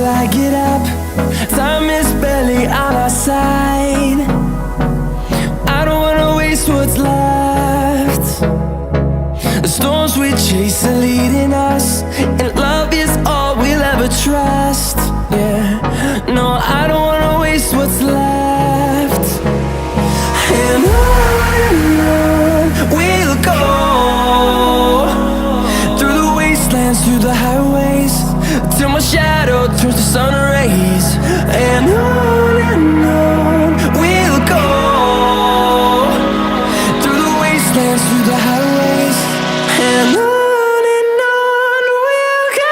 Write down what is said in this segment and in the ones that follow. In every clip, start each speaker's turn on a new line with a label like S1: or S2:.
S1: I get up. Time is barely on our side. I don't wanna waste what's left. The storms we chase are leading us, and love is all we'll ever trust. Yeah, no, I don't wanna waste what's left. And on we'll go, through the wastelands, through the highways, till my shadow turns to sun rays. And on we'll go, through the wastelands, through the highways, and on we'll go.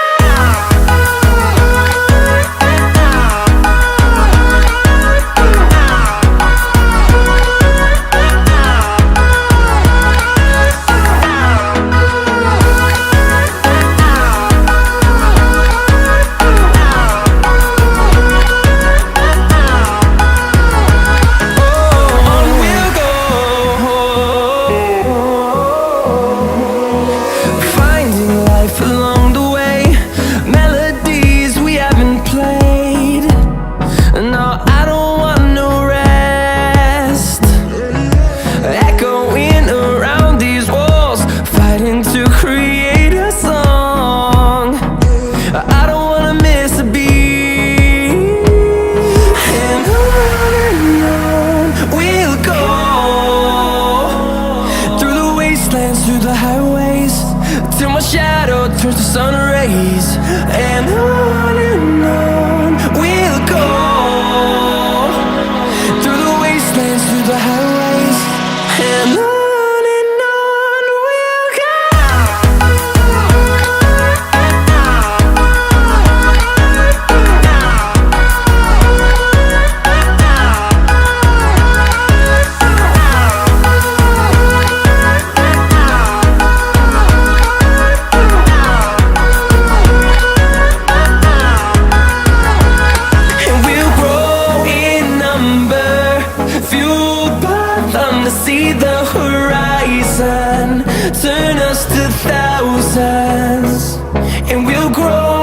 S1: Along the way, melodies we haven't played. No, I don't want no rest. Echoing around these walls, fighting to create a song. I don't wanna miss a beat. And on we'll go, through the wastelands, through the highways, till my shadow turns to sun rays. And on we'll go, through the wastelands, through the highways, and on we'll go. Fueled by them to see the horizon, turn us to thousands, and we'll grow